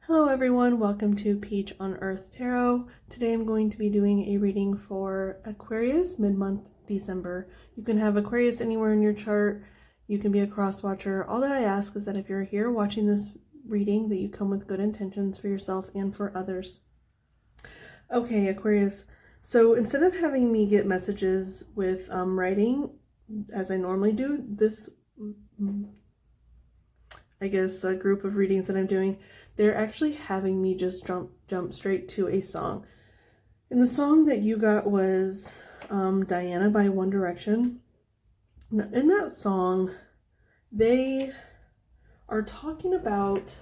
Hello everyone, welcome to Peach on Earth Tarot. Today I'm going to be doing a reading for Aquarius mid-month December. You can have Aquarius anywhere in your chart. You can be a cross watcher. All that I ask is that if you're here watching this reading, that you come with good intentions for yourself and for others. Okay, Aquarius. So instead of having me get messages with writing, as I normally do, this a group of readings that I'm doing, they're actually having me just jump straight to a song. And the song that you got was Diana by One Direction. Now, in that song, they are talking about,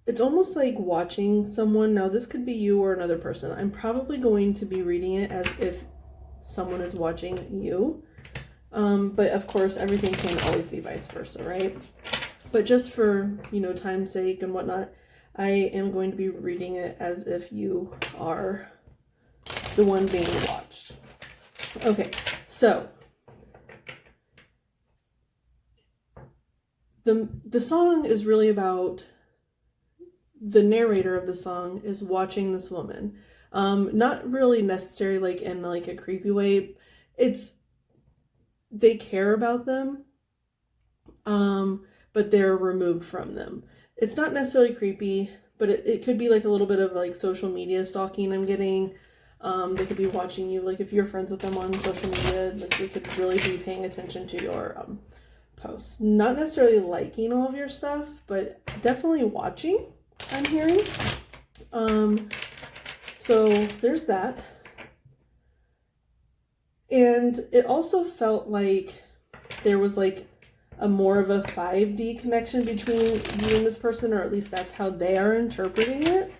it's almost like watching someone. Now this could be you or another person. I'm probably going to be reading it as if someone is watching you. But of course, everything can always be vice versa, right? But just for, time's sake and whatnot, I am going to be reading it as if you are the one being watched. Okay, so the song is really about, the narrator of the song is watching this woman. Not really necessarily like in like a creepy way. They care about them, but they're removed from them. It's not necessarily creepy, but it could be like a little bit of like social media stalking I'm getting. They could be watching you, like if you're friends with them on social media, like they could really be paying attention to your posts. Not necessarily liking all of your stuff, but definitely watching, I'm hearing. So there's that. And it also felt like there was like a more of a 5D connection between you and this person, or at least that's how they are interpreting it.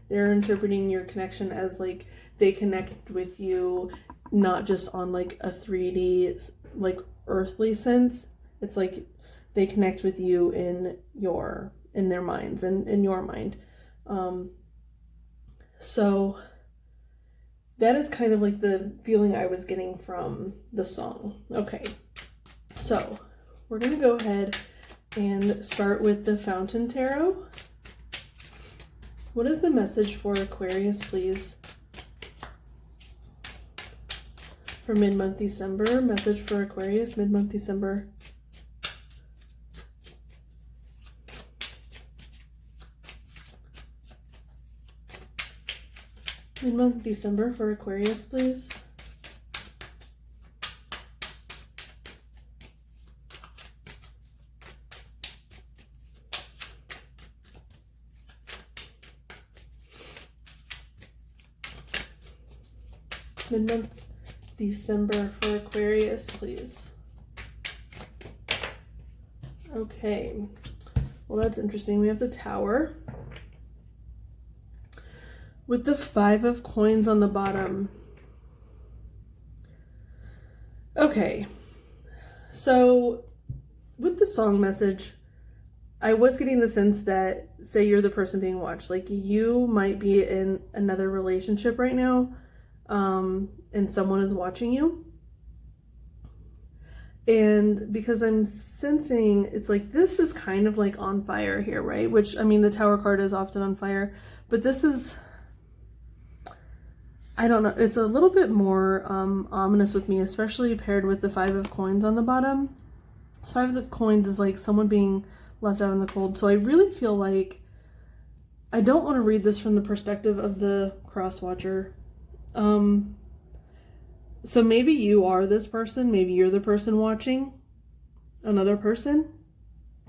They're interpreting your connection as like they connect with you not just on like a 3D like earthly sense. It's like they connect with you in their minds and in your mind. So that is kind of like the feeling I was getting from the song. Okay, so we're going to go ahead and start with the Fountain Tarot. What is the message for Aquarius, please? For mid-month December. Message for Aquarius, mid-month December. Mid-month December for Aquarius, please. Mid-month December for Aquarius, please. Okay. Well, that's interesting. We have the Tower with the 5 of Coins on the bottom. Okay. So with the song message, I was getting the sense that, say you're the person being watched, like you might be in another relationship right now, and someone is watching you. And because I'm sensing, it's like this is kind of like on fire here, right? Which, I mean, the Tower card is often on fire, but this is, I don't know, it's a little bit more ominous with me, especially paired with the 5 of Coins on the bottom. So 5 of Coins is like someone being left out in the cold. So I really feel like I don't want to read this from the perspective of the cross watcher. So maybe you are this person, maybe you're the person watching another person,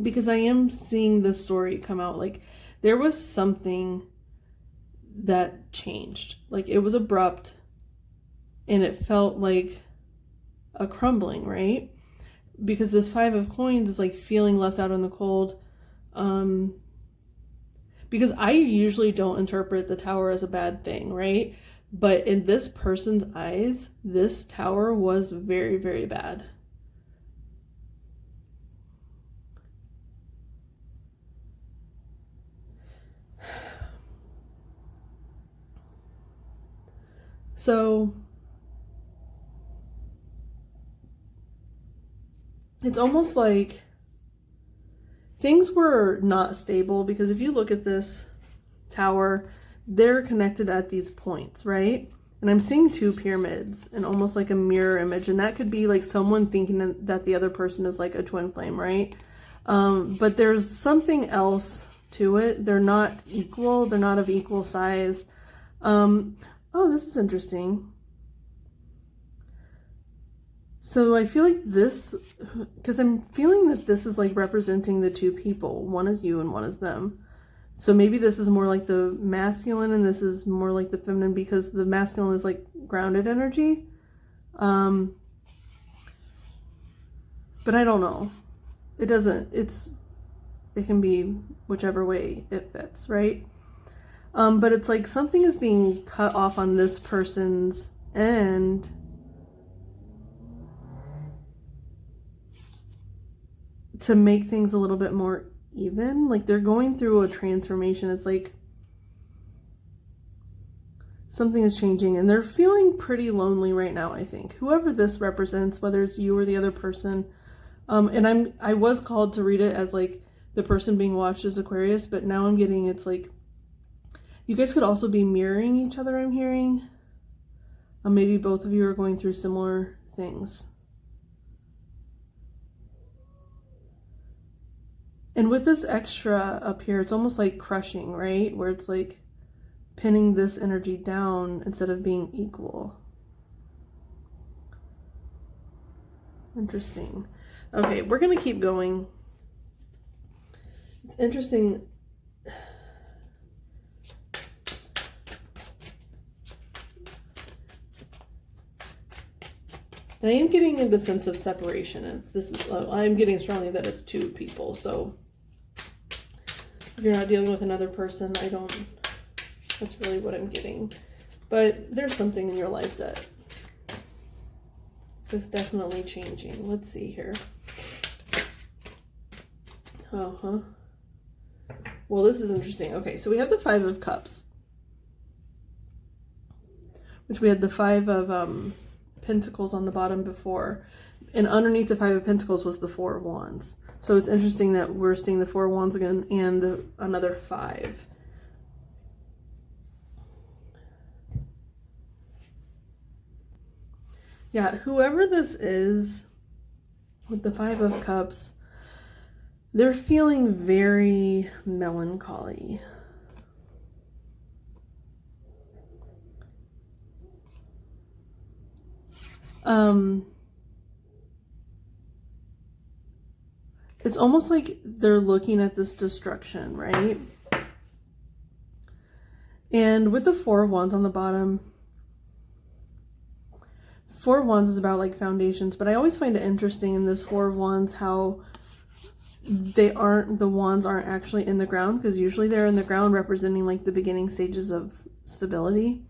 because I am seeing this story come out. Like there was something that changed, like it was abrupt and it felt like a crumbling, right? Because this 5 of Coins is like feeling left out in the cold. Because I usually don't interpret the Tower as a bad thing, right? But in this person's eyes, this Tower was very, very bad. So it's almost like things were not stable, because if you look at this tower, they're connected at these points, right? And I'm seeing two pyramids and almost like a mirror image, and that could be like someone thinking that the other person is like a twin flame, right? But there's something else to it. They're not equal. They're not of equal size. Oh, this is interesting. So I feel like this, because I'm feeling that this is like representing the two people. One is you and one is them. So maybe this is more like the masculine and this is more like the feminine, because the masculine is like grounded energy. But I don't know. It can be whichever way it fits, right? But it's like something is being cut off on this person's end. To make things a little bit more even. Like they're going through a transformation. It's like something is changing and they're feeling pretty lonely right now, I think. Whoever this represents, whether it's you or the other person. And I was called to read it as like the person being watched as Aquarius, but now I'm getting, it's like you guys could also be mirroring each other, I'm hearing. Maybe both of you are going through similar things. And with this extra up here, it's almost like crushing, right? Where it's like pinning this energy down instead of being equal. Interesting. Okay, we're going to keep going. It's interesting. I am getting the sense of separation, and this is, I'm getting strongly that it's two people. So if you're not dealing with another person, that's really what I'm getting. But there's something in your life that is definitely changing. Let's see here. Well, this is interesting. Okay, so we have the Five of Cups, which we had the Five of Pentacles on the bottom before, and underneath the Five of Pentacles was the Four of Wands. So it's interesting that we're seeing the Four of Wands again and another five. Yeah, whoever this is with the Five of Cups, they're feeling very melancholy. It's almost like they're looking at this destruction, right? And with the Four of Wands on the bottom, Four of Wands is about like foundations, but I always find it interesting in this Four of Wands how the wands aren't actually in the ground, because usually they're in the ground representing like the beginning stages of stability,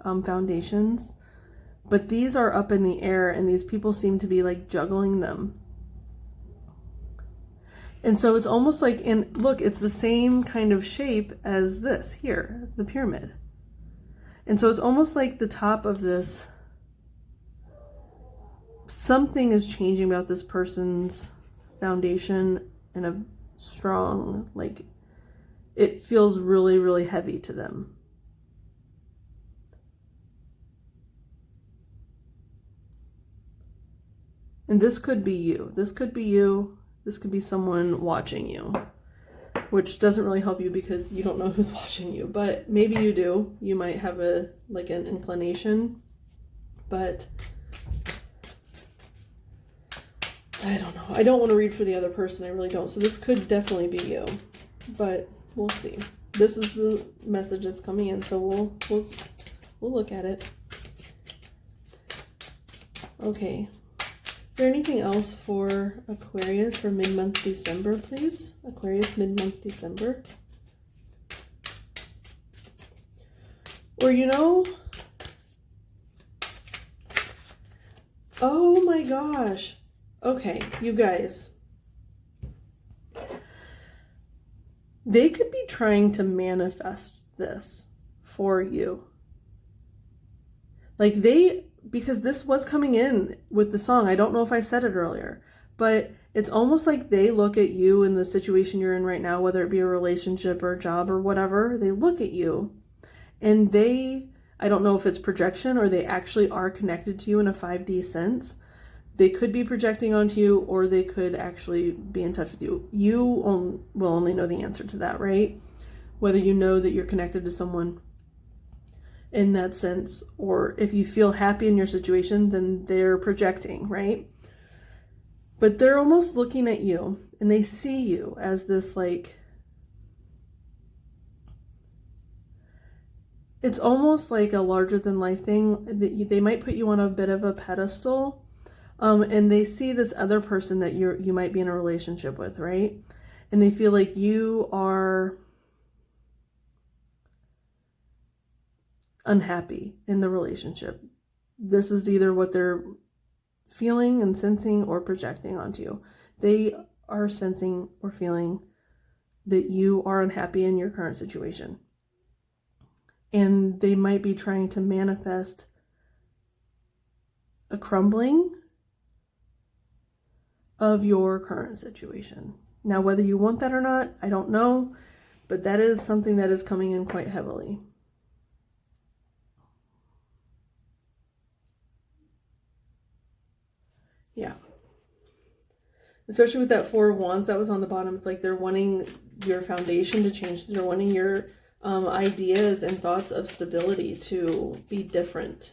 foundations. But these are up in the air, and these people seem to be like juggling them. And so it's almost like, and look, it's the same kind of shape as this here, the pyramid. And so it's almost like the top of this, something is changing about this person's foundation in a strong, like, it feels really, really heavy to them. And this could be you. This could be you. This could be someone watching you, which doesn't really help you because you don't know who's watching you, but maybe you do. You might have an inclination, but I don't know. I don't want to read for the other person. I really don't. So this could definitely be you, but we'll see. This is the message that's coming in, so we'll look at it. Okay. Is there anything else for Aquarius for mid-month December, please? Aquarius mid-month December. Or, oh my gosh. Okay, you guys. They could be trying to manifest this for you. Like because this was coming in with the song. I don't know if I said it earlier, but it's almost like they look at you in the situation you're in right now, whether it be a relationship or a job or whatever. They look at you and I don't know if it's projection or they actually are connected to you in a 5D sense. They could be projecting onto you, or they could actually be in touch with you. You will only know the answer to that, right? Whether you know that you're connected to someone in that sense, or if you feel happy in your situation, then they're projecting, right? But they're almost looking at you, and they see you as this, like, it's almost like a larger than life thing. They might put you on a bit of a pedestal, and they see this other person that you might be in a relationship with, right? And they feel like you are unhappy in the relationship. This is either what they're feeling and sensing or projecting onto you. They are sensing or feeling that you are unhappy in your current situation. And they might be trying to manifest a crumbling of your current situation. Now, whether you want that or not, I don't know, but that is something that is coming in quite heavily. Yeah. Especially with that Four of Wands that was on the bottom. It's like they're wanting your foundation to change. They're wanting your ideas and thoughts of stability to be different.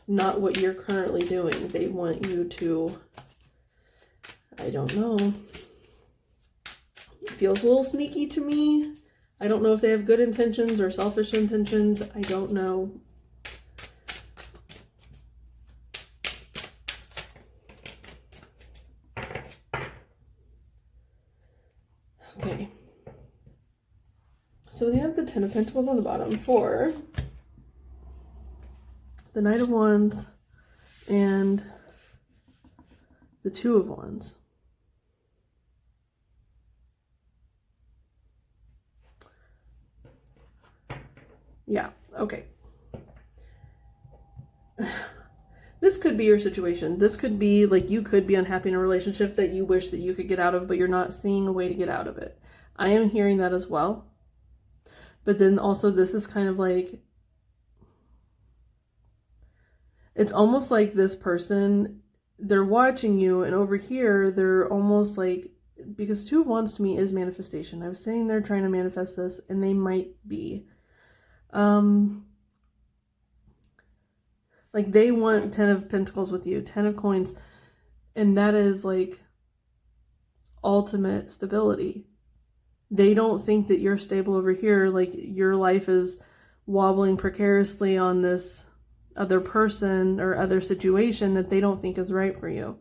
Not what you're currently doing. They want you to, I don't know. It feels a little sneaky to me. I don't know if they have good intentions or selfish intentions. I don't know. Okay. So they have the Ten of Pentacles on the bottom for the Knight of Wands and the Two of Wands. Yeah, okay. This could be your situation. This could be like you could be unhappy in a relationship that you wish that you could get out of, but you're not seeing a way to get out of it. I am hearing that as well. But then also this is kind of like, it's almost like this person, they're watching you, and over here, they're almost like, because Two of Wands to me is manifestation. I was saying they're trying to manifest this, and they might be. Like they want 10 of Pentacles with you, 10 of Coins, and that is like ultimate stability. They don't think that you're stable over here, like your life is wobbling precariously on this other person or other situation that they don't think is right for you,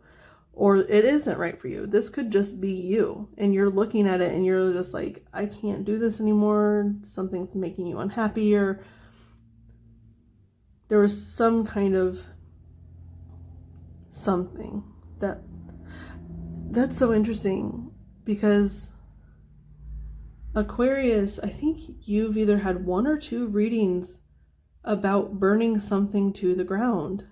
or it isn't right for you. This could just be you, and you're looking at it and you're just like, I can't do this anymore. Something's making you unhappy, or there was some kind of something that's so interesting, because Aquarius, I think you've either had 1 or 2 readings about burning something to the ground.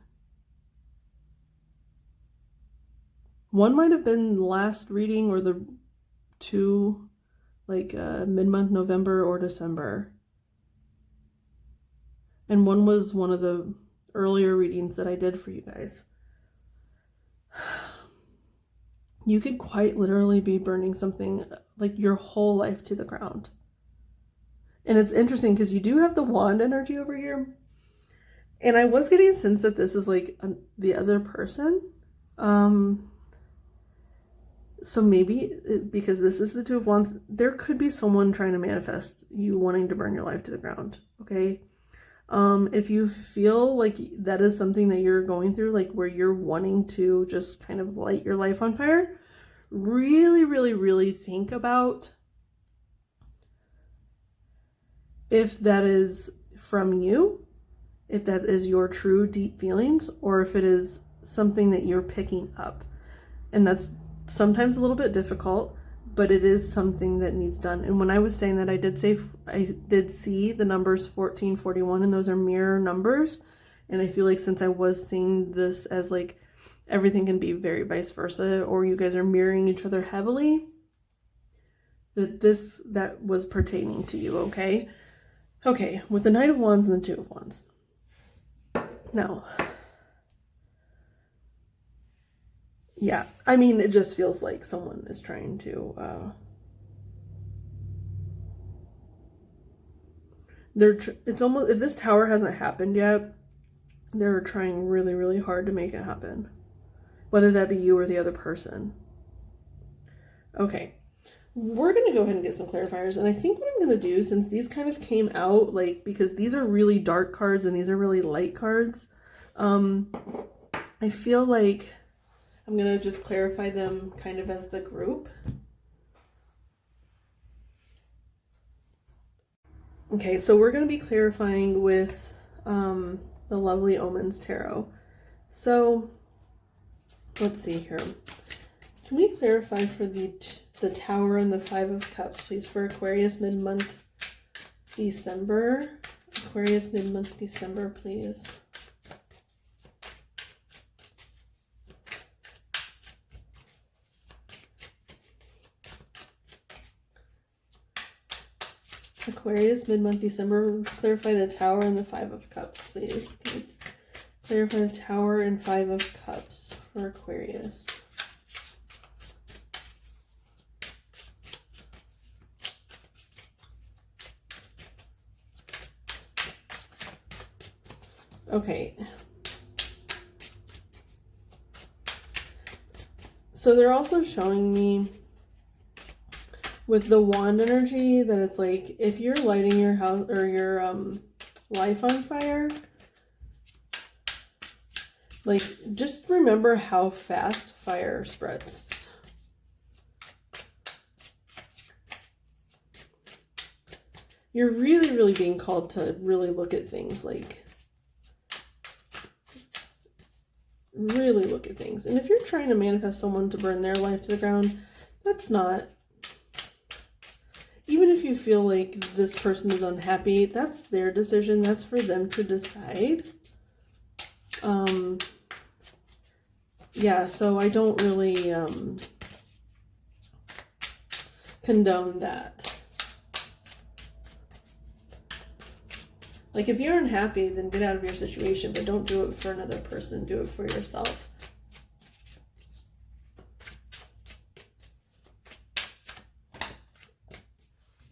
One might have been the last reading, or the 2, like mid-month November or December. And one was one of the earlier readings that I did for you guys. You could quite literally be burning something, like your whole life, to the ground. And it's interesting because you do have the wand energy over here. And I was getting a sense that this is like the other person. So maybe because this is the Two of Wands, there could be someone trying to manifest you wanting to burn your life to the ground. Okay. If you feel like that is something that you're going through, like where you're wanting to just kind of light your life on fire, really, really, really think about if that is from you, if that is your true deep feelings, or if it is something that you're picking up. And that's sometimes a little bit difficult, but it is something that needs done. And when I was saying that, I did see the numbers 14, 41, and those are mirror numbers. And I feel like since I was seeing this as like everything can be very vice versa, or you guys are mirroring each other heavily, that was pertaining to you, okay? Okay, with the Knight of Wands and the Two of Wands. Now, yeah, I mean, it just feels like someone is trying to, it's almost, if this tower hasn't happened yet, they're trying really, really hard to make it happen. Whether that be you or the other person. Okay, we're going to go ahead and get some clarifiers. And I think what I'm going to do, since these kind of came out, like, because these are really dark cards and these are really light cards, I feel like I'm going to just clarify them kind of as the group. Okay, so we're going to be clarifying with the Lovely Omens Tarot. So let's see here. Can we clarify for the Tower and the Five of Cups, please, for Aquarius mid-month December? Aquarius mid-month December, please. Aquarius mid-month December. Let's clarify the Tower and the Five of Cups, please. Can you clarify the Tower and Five of Cups for Aquarius? Okay. So they're also showing me with the wand energy that it's like, if you're lighting your house or your life on fire, like, just remember how fast fire spreads. You're really, really being called to really look at things, like, really look at things. And if you're trying to manifest someone to burn their life to the ground, that's not, even if you feel like this person is unhappy, that's their decision. That's for them to decide. Yeah, so I don't really condone that. Like, if you're unhappy, then get out of your situation, but don't do it for another person. Do it for yourself.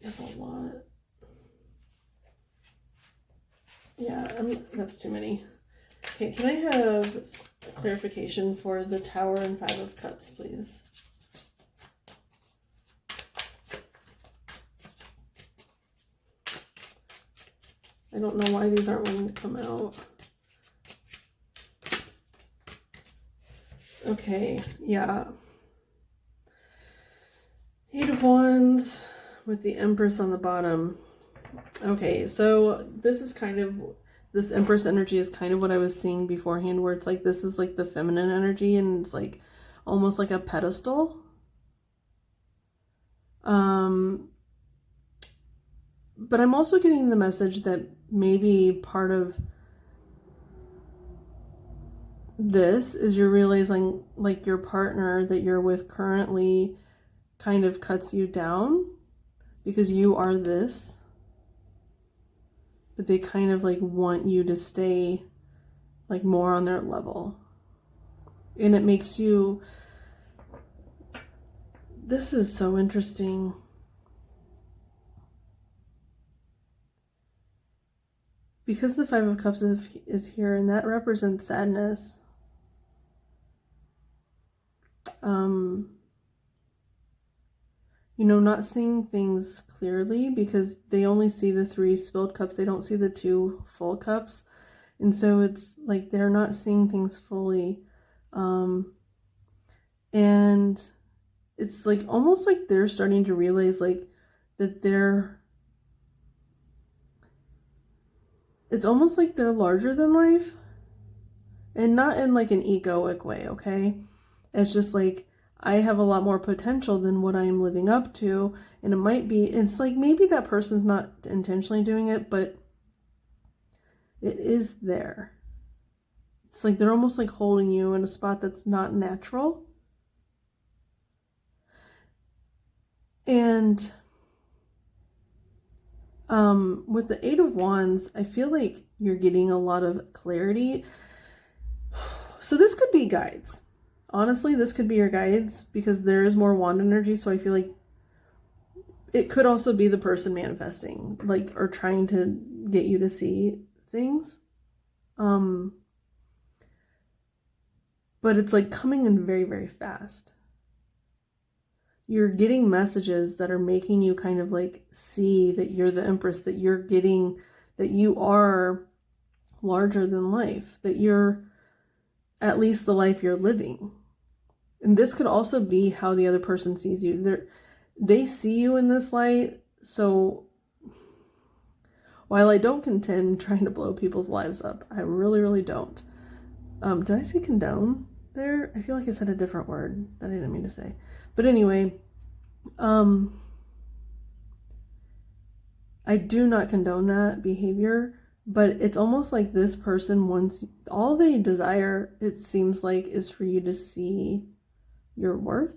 That's a lot. Yeah, that's too many. Okay, can I have clarification for the Tower and Five of Cups, please? I don't know why these aren't wanting to come out. Okay, yeah. Eight of Wands with the Empress on the bottom. Okay, so this is kind of, this Empress energy is kind of what I was seeing beforehand, where it's like, this is like the feminine energy and it's like almost like a pedestal. But I'm also getting the message that maybe part of this is you're realizing, like, your partner that you're with currently kind of cuts you down because you are this, but they kind of like want you to stay like more on their level. And it makes you, this is so interesting. Because the Five of Cups is here, and that represents sadness. You know, not seeing things clearly because they only see the 3 spilled cups. They don't see the 2 full cups. And so it's like they're not seeing things fully. And it's like almost like they're starting to realize like that it's almost like they're larger than life, and not in like an egoic way, okay? It's just like, I have a lot more potential than what I am living up to, and it might be, it's like maybe that person's not intentionally doing it, but it is there. It's like they're almost like holding you in a spot that's not natural. And with the Eight of Wands, I feel like you're getting a lot of clarity. So this could be guides. Honestly, this could be your guides because there is more wand energy. So I feel like it could also be the person manifesting, like, or trying to get you to see things. But it's like coming in very, very fast. You're getting messages that are making you kind of like see that you're the Empress, that you're getting, that you are larger than life, that you're at least the life you're living. And this could also be how the other person sees you. They see you in this light. So while I don't contend trying to blow people's lives up, I really, really don't. Did I say condone there? I feel like I said a different word that I didn't mean to say. But anyway, I do not condone that behavior, but it's almost like this person wants, all they desire, it seems like, is for you to see your worth.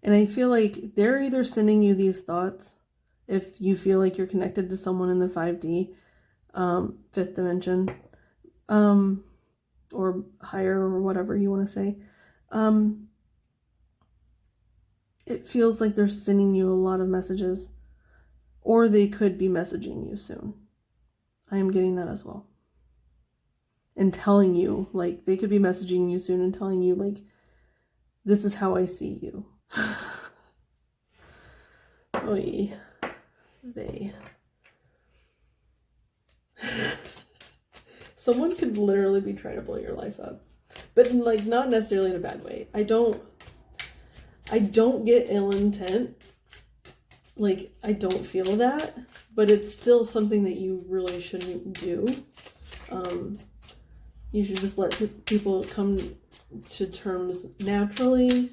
And I feel like they're either sending you these thoughts if you feel like you're connected to someone in the 5D, fifth dimension, or higher, or whatever you want to say. It feels like they're sending you a lot of messages, or they could be messaging you soon. I am getting that as well. And telling you, like, they could be messaging you soon and telling you, like, this is how I see you. Oy. They. Someone could literally be trying to blow your life up. But, like, not necessarily in a bad way. I don't get ill intent. Like, I don't feel that. But it's still something that you really shouldn't do. You should just let people come to terms naturally.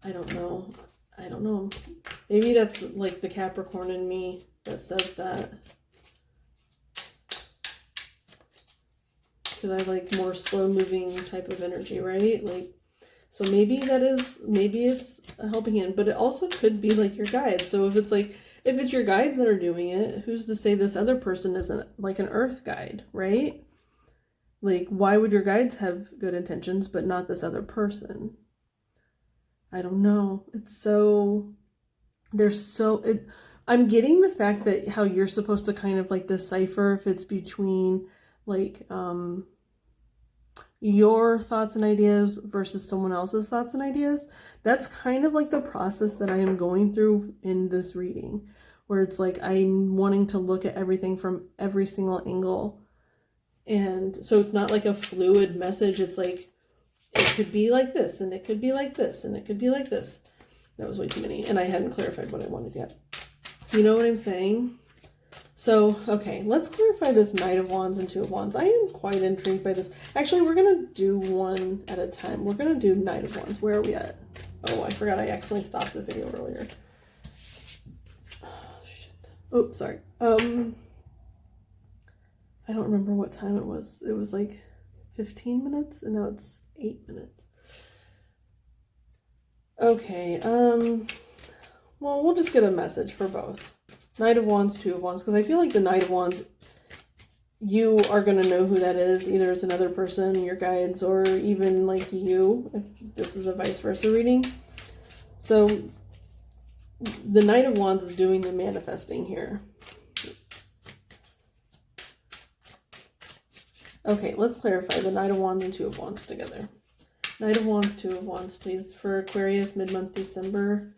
I don't know. Maybe that's like the Capricorn in me that says that. Because I like more slow moving type of energy, right? Like, so maybe it's a helping hand, but it also could be like your guides. So if it's your guides that are doing it, who's to say this other person isn't like an earth guide, right? Like, why would your guides have good intentions, but not this other person? I don't know. I'm getting the fact that how you're supposed to kind of like decipher if it's between like, your thoughts and ideas versus someone else's thoughts and ideas. That's kind of like the process that I am going through in this reading, where it's like I'm wanting to look at everything from every single angle. And so it's not like a fluid message. It's like, it could be like this, and it could be like this, and it could be like this. That was way too many, and I hadn't clarified what I wanted yet. You know what I'm saying? So, okay, let's clarify this Knight of Wands and Two of Wands. I am quite intrigued by this. Actually, we're going to do one at a time. We're going to do Knight of Wands. Where are we at? Oh, I forgot I accidentally stopped the video earlier. Oh, shit. Oh, sorry. I don't remember what time it was. It was like 15 minutes, and now it's 8 minutes. Okay, well, we'll just get a message for both. Knight of Wands, Two of Wands, because I feel like the Knight of Wands, you are going to know who that is, either as another person, your guides, or even like you, if this is a vice versa reading. So the Knight of Wands is doing the manifesting here. Okay, let's clarify the Knight of Wands and Two of Wands together. Knight of Wands, Two of Wands, please, for Aquarius, mid-month December.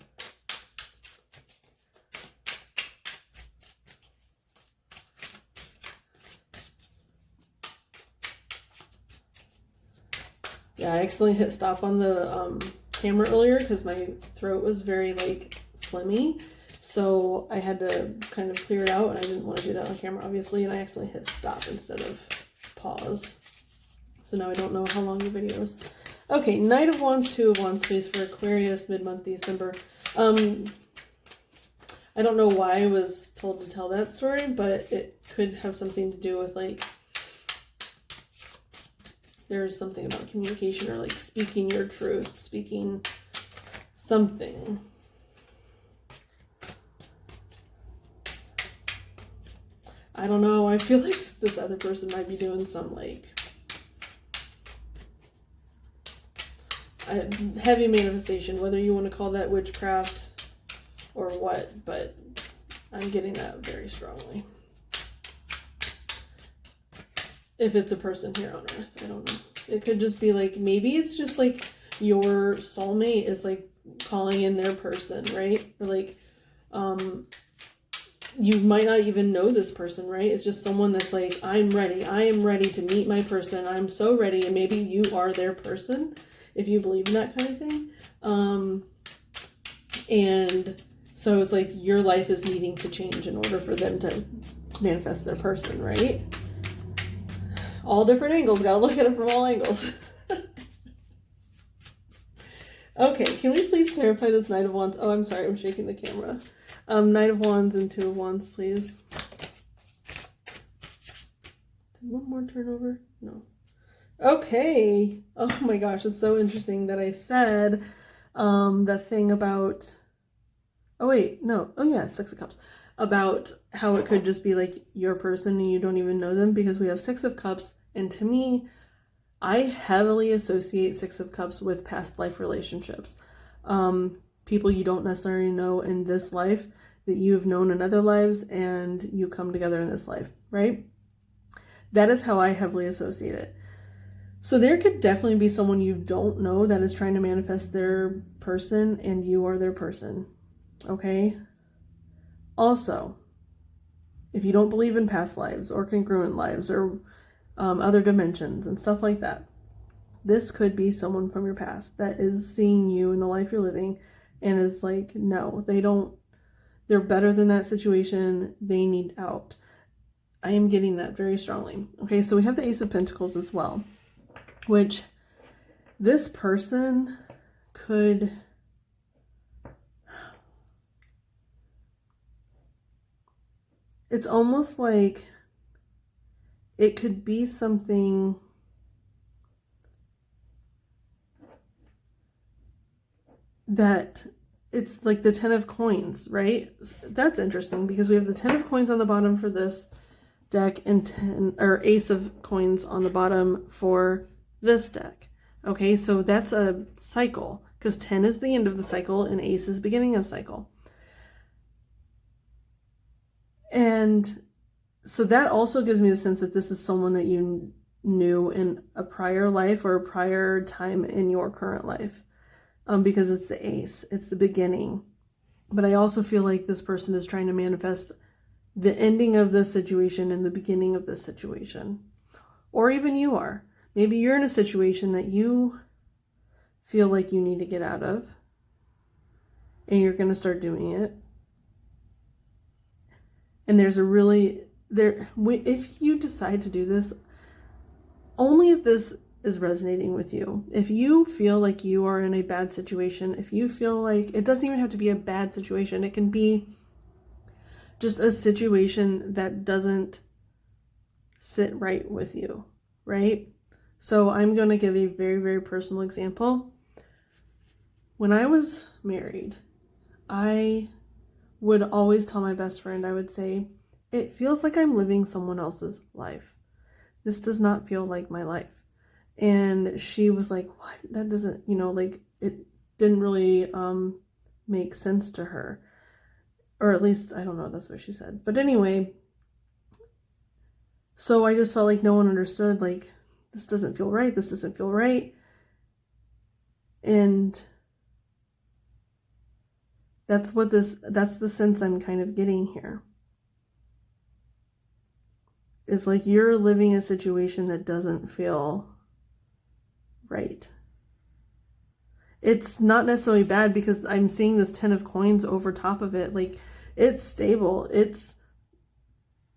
Yeah, I accidentally hit stop on the camera earlier because my throat was very, like, phlegmy. So I had to kind of clear it out, and I didn't want to do that on camera, obviously, and I accidentally hit stop instead of pause. So now I don't know how long the video is. Okay, Knight of Wands, Two of Wands, please, for Aquarius, mid-month December. I don't know why I was told to tell that story, but it could have something to do with like there's something about communication or like speaking your truth, speaking something. I don't know. I feel like this other person might be doing some like heavy manifestation, whether you want to call that witchcraft or what, but I'm getting that very strongly. If it's a person here on Earth, I don't know. It could just be like, maybe it's just like your soulmate is like calling in their person, right? Or like, you might not even know this person, right? It's just someone that's like, I'm ready. I am ready to meet my person. I'm so ready. And maybe you are their person, if you believe in that kind of thing. And so it's like your life is needing to change in order for them to manifest their person, right? All different angles. Gotta look at it from all angles. Okay, can we please clarify this Knight of Wands? Oh, I'm sorry. I'm shaking the camera. Knight of Wands and Two of Wands, please. Did one more turn over? No. Okay. Oh my gosh, it's so interesting that I said the thing about... Oh wait, no. Oh yeah, Six of Cups. About how it could just be like your person and you don't even know them, because we have Six of Cups, and to me, I heavily associate Six of Cups with past life relationships. People you don't necessarily know in this life that you've known in other lives, and you come together in this life, right? That is how I heavily associate it. So there could definitely be someone you don't know that is trying to manifest their person, and you are their person, okay? Also, if you don't believe in past lives or congruent lives or other dimensions and stuff like that, this could be someone from your past that is seeing you in the life you're living and is like, no, they're better than that situation. They need out. I am getting that very strongly. Okay, so we have the Ace of Pentacles as well, which this person could... It's almost like it could be something that it's like the Ten of Coins, right? That's interesting because we have the Ten of Coins on the bottom for this deck and Ace of Coins on the bottom for this deck. Okay, so that's a cycle because 10 is the end of the cycle and Ace is beginning of cycle. And so that also gives me the sense that this is someone that you knew in a prior life or a prior time in your current life, because it's the Ace, it's the beginning. But I also feel like this person is trying to manifest the ending of this situation and the beginning of this situation. Or even you are. Maybe you're in a situation that you feel like you need to get out of, and you're going to start doing it. And there's a really, if you decide to do this, only if this is resonating with you. If you feel like you are in a bad situation, if you feel like, it doesn't even have to be a bad situation. It can be just a situation that doesn't sit right with you, right? So I'm going to give a very, very personal example. When I was married, I would always tell my best friend, I would say, it feels like I'm living someone else's life. This does not feel like my life. And she was like, what? That doesn't, like it didn't really make sense to her. Or at least, I don't know, that's what she said. But anyway, so I just felt like no one understood, like, this doesn't feel right. This doesn't feel right. And that's the sense I'm kind of getting here. It's like you're living a situation that doesn't feel right. It's not necessarily bad because I'm seeing this Ten of Coins over top of it. Like, it's stable. It's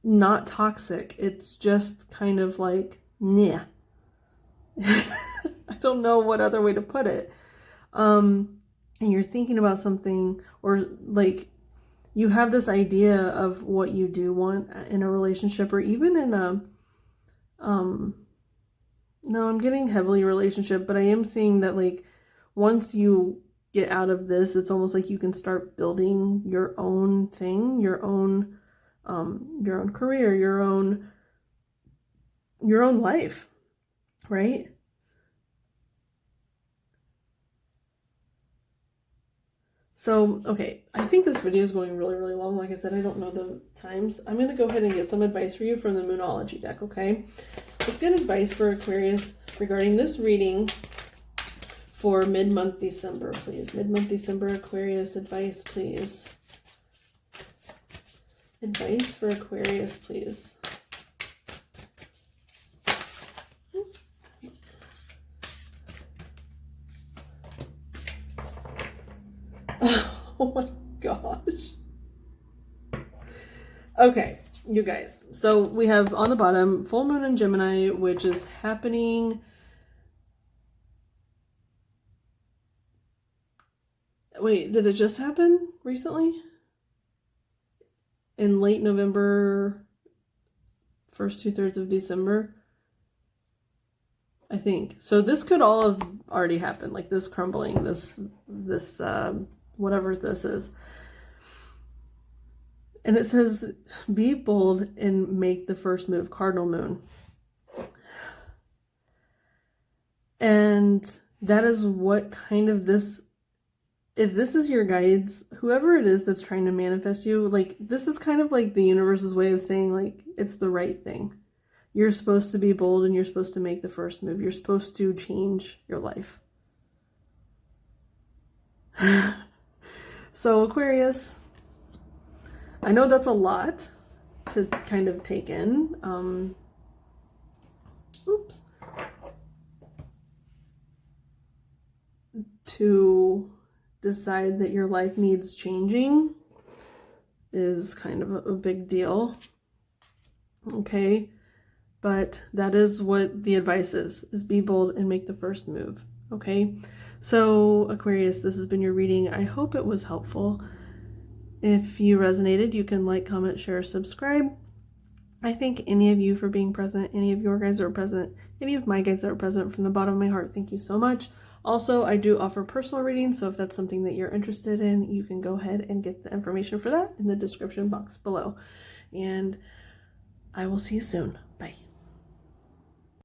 not toxic. It's just kind of like, yeah. I don't know what other way to put it. And you're thinking about something, or like you have this idea of what you do want in a relationship, or even in a, no, I'm getting heavily relationship, but I am seeing that like once you get out of this, it's almost like you can start building your own thing, your own career, your own life, right? So, okay, I think this video is going really, really long. Like I said, I don't know the times. I'm going to go ahead and get some advice for you from the Moonology deck, okay? Let's get advice for Aquarius regarding this reading for mid-month December, please. Mid-month December, Aquarius, advice, please. Advice for Aquarius, please. Oh my gosh. Okay, you guys. So we have on the bottom full moon in Gemini, which is happening. Wait, did it just happen recently? In late November, first 2/3 of December, I think. So this could all have already happened, like this crumbling, this whatever this is. And it says, be bold and make the first move, cardinal moon. And that is what kind of this, if this is your guides, whoever it is that's trying to manifest you, like this is kind of like the universe's way of saying like, it's the right thing. You're supposed to be bold and you're supposed to make the first move. You're supposed to change your life. So Aquarius, I know that's a lot to kind of take in. Oops. To decide that your life needs changing is kind of a big deal. Okay. But that is what the advice is be bold and make the first move. Okay. So Aquarius, this has been your reading. I hope it was helpful. If you resonated, you can like, comment, share, subscribe. I thank any of you for being present, any of your guys that are present, any of my guys that are present, from the bottom of my heart. Thank you so much. Also, I do offer personal readings, so if that's something that you're interested in, you can go ahead and get the information for that in the description box below. And I will see you soon. Bye.